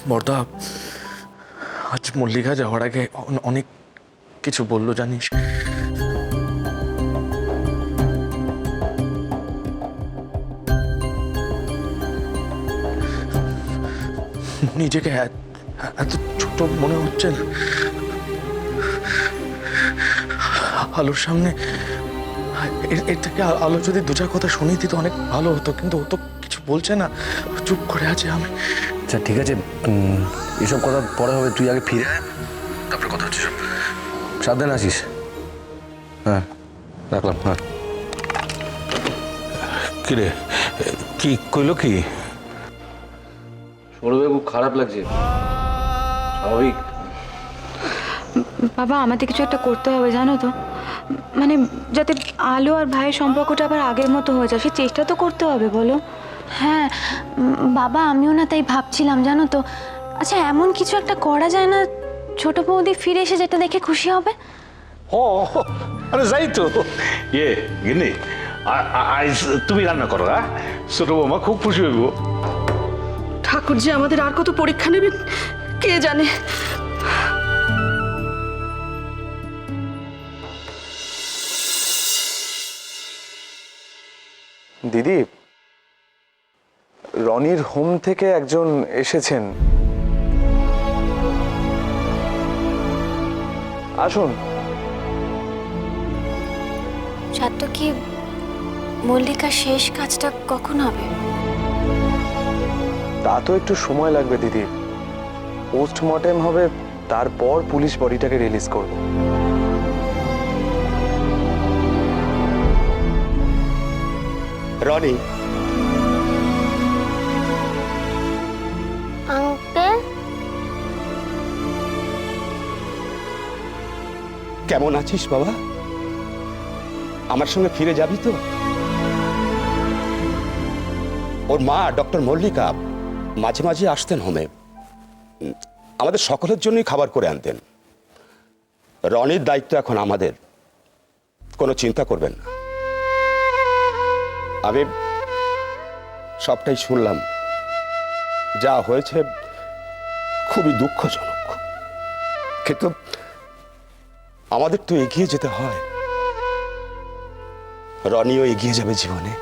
বর্দা, আজ মল্লিকা যাওয়ার আগে অনেক কিছু বললো জানিস। নিজেকে এত ছোট মনে হচ্ছে না। আলোর সামনে এর থেকে আলো যদি দু চার কথা শুনিয়ে দিত অনেক ভালো হতো, কিন্তু ও তো কিছু বলছে না, চুপ করে আছে। আমি আচ্ছা ঠিক আছে, এসব কথা পরে হবে, তুই আগে ফিরে আয়, তারপরে কথা হচ্ছে সব। সাবধানে আসিস। হ্যাঁ রাখলাম। হ্যাঁ কিরে, কি কইলো কি? সৌরভে খুব খারাপ লাগছে, স্বাভাবিক। বাবা, আমাদের কিছু একটা করতে হবে জানো তো, মানে যাতে আলো আর ভাইয়ের সম্পর্কটা আবার আগের মতো হয়ে যায়, সে চেষ্টা তো করতে হবে বলো। হ্যাঁ বাবা, আমিও না তাই ভাবছিলাম জানো তো। আচ্ছা, এমন কিছু একটা করা যায় না ছোট বৌদি ফিরে এসে যেটা দেখে খুশি হবে? ও আরে যাই তো। গিন্নি, আজ তুমি রান্না করো। হ্যাঁ, ছোট বৌমা খুব খুশি হইব। ঠাকুর যে আমাদের আর কত পরীক্ষা নেবেন কে জানে। দিদি, রনির হোম থেকে একজন এসেছেন, আসুন। সাত্তকী, মল্লিকার শেষ কাজটা কখন হবে? তা তো একটু সময় লাগবে দিদি, পোস্টমর্টেম হবে, তারপর পুলিশ বডিটাকে রিলিজ করবে। রনি, আঙ্কেল, কেমন আছিস বাবা? আমার সঙ্গে ফিরে যাবি তো? ওর মা ডক্টর মল্লিকা মাঝে মাঝে আসতেন হোমে, আমাদের সকলের জন্যই খাবার করে আনতেন। রনির দায়িত্ব এখন আমাদের, কোনো চিন্তা করবেন না। আমি সবটাই শুনলাম, যা হয়েছে খুবই দুঃখজনক, কিন্তু আমাদের তো এগিয়ে যেতে হয়। রনিও এগিয়ে যাবে জীবনে।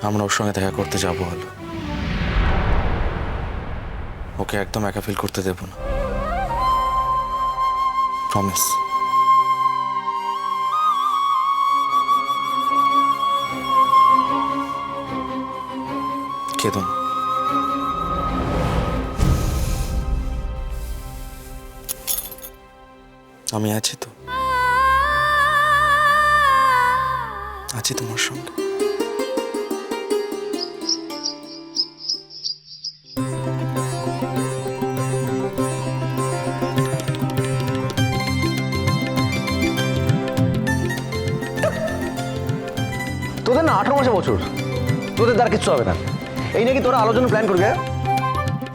আমরা ওর সঙ্গে দেখা করতে যাবো। আলো, ওকে একদম একা ফিল করতে দেব না, প্রমিস। কেঁদো না। আমি আছি তো, আছি তোমার সঙ্গে। তোদের না 18 মাসে বছর, তোদের দ্বারা কিচ্ছু হবে না। এই নাকি তোরা আলোচনা প্ল্যান করবে?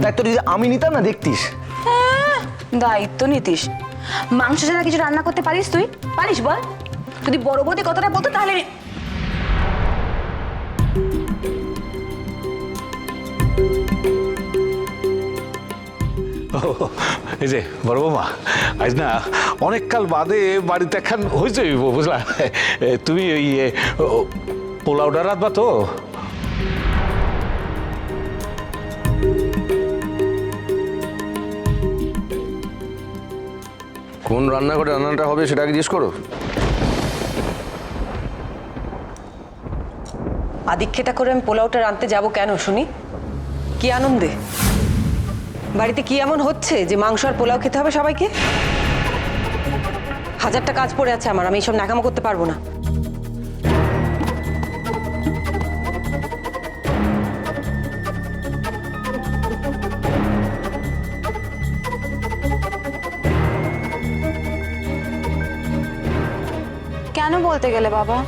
দায়িত্ব যদি আমি নিতাম না, দেখতিস। দায়িত্ব নিতিস? মাংস ছাড়া কিছু রান্না করতে পারিস তুই? পারিস বল? যদি বড় বৌদি কথাটা বলতো তাহলে। এই যে বড় বৌমা, আজ না অনেক কাল বাদে বাড়িতে একখান হয়েছে, বুঝলা? তুমি ওই পোলাওটা রাঁধবা তো? কোন রান্নাঘরে রান্নাটা হবে সেটা আগে জিজ্ঞেস করো। আদিক্ষেতা করে আমি পোলাওটা রাঁধতে যাব কেন শুনি? কি আনন্দে? বাড়িতে কি এমন হচ্ছে যে মাংস আর পোলাও খেতে হবে সবাইকে? হাজারটা কাজ পড়ে আছে আমার, আমি এইসব নাকামো করতে পারবো না। কেন বলতে গেলে বাবা?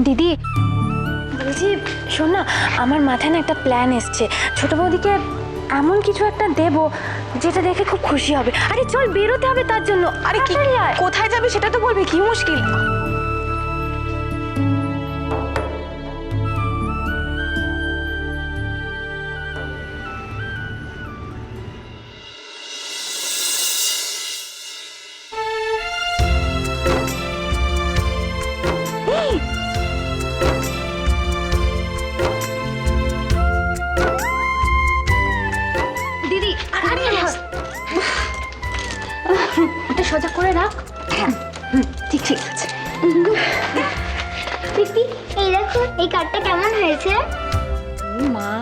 দিদি বলছি, শোন না, আমার মাথায় না একটা প্ল্যান এসছে। ছোট বৌদিকে এমন কিছু একটা দেব যেটা দেখে খুব খুশি হবে। আরে চল, বেরোতে হবে তার জন্য। আরে কি, কোথায় যাবে সেটা তো বলবে, কি মুশকিল। দিদি আরে এটা সোজা করে রাখ। ঠিক ঠিক আছে। পিপি, এই দেখো এই কার্ডটা কেমন হয়েছে? মা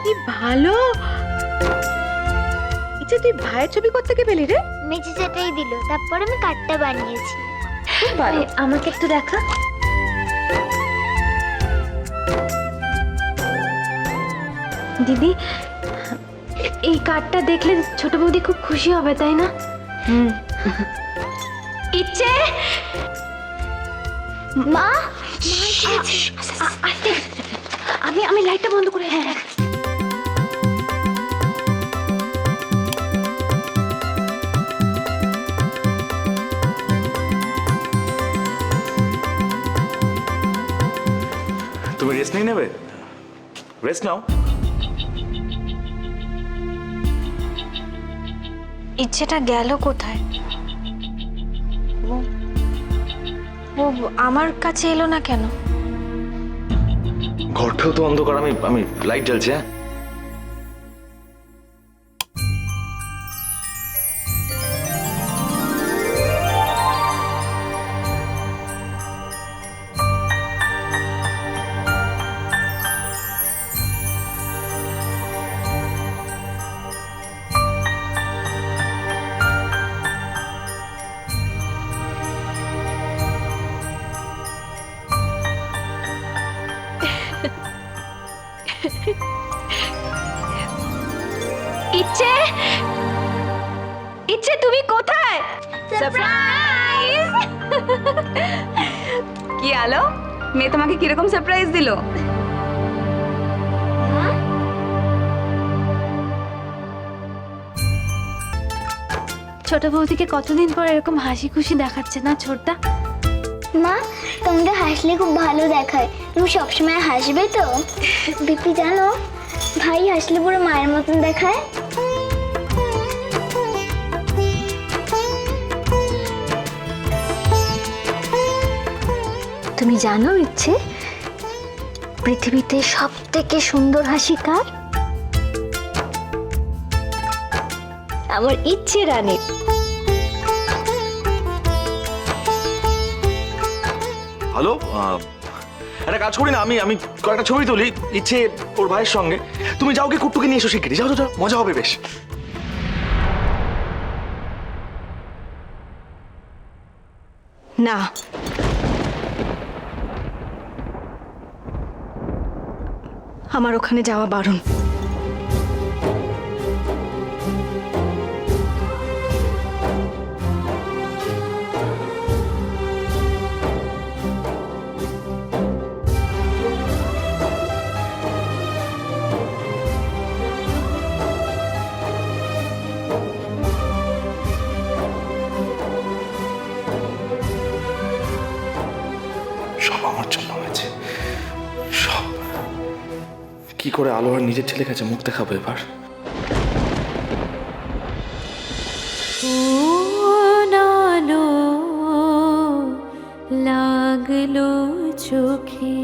কি ভালো! এটা তুই ভাইয়ের ছবি কোত্থেকে পেলি রে? মেচি সেটাই দিল, তারপর আমি কার্ডটা বানিয়েছি। আমাকে একটু দেখা। দিদি, এই কার্ডটা দেখলে ছোট বৌদি খুব খুশি হবে, তাই না? ইচ্ছে মা, আমি লাইটটা বন্ধ করে। হ্যাঁ তুমি রেস্ট নিয়ে নেবে? রেস্ট নাও। ইচ্ছেটা গেল কোথায়? ও আমার কাছে এলো না কেন? ঘরটাও তো অন্ধকার, আমি লাইট জ্বলছে। হ্যাঁ ইচ্ছে, ইচ্ছে তুমি কোথায়? সারপ্রাইজ! কি আলো, মেয়ে তোমাকে কিরকম সারপ্রাইজ দিল? ছোট বৌদিকে কতদিন পর এরকম হাসি খুশি দেখাচ্ছে না ছোটদা? মা তোমাকে হাসলে খুব ভালো দেখায়, তুমি সবসময় হাসবে তো? বিপি জানো, ভাই হাসলে পুরো মায়ের মতন দেখায়। তুমি জানো ইচ্ছে, পৃথিবীতে সব থেকে সুন্দর হাসি কার? আমার ইচ্ছে রানী। হ্যালো, একটা কাজ করি না, আমি কয়েকটা ছবি তুলি ইচ্ছে ওর ভাইয়ের সঙ্গে। তুমি যাও, কি কুট্টুকে নিয়ে এসো শিগগিরই। যাও যাও, মজা হবে বেশ। না, আমার ওখানে যাওয়া বারণ। সব আমার জন্য হয়েছে, সব। কি করে আলো আর নিজের ছেলে কাছে মুখ দেখাবো এবার? লাগলো চোখে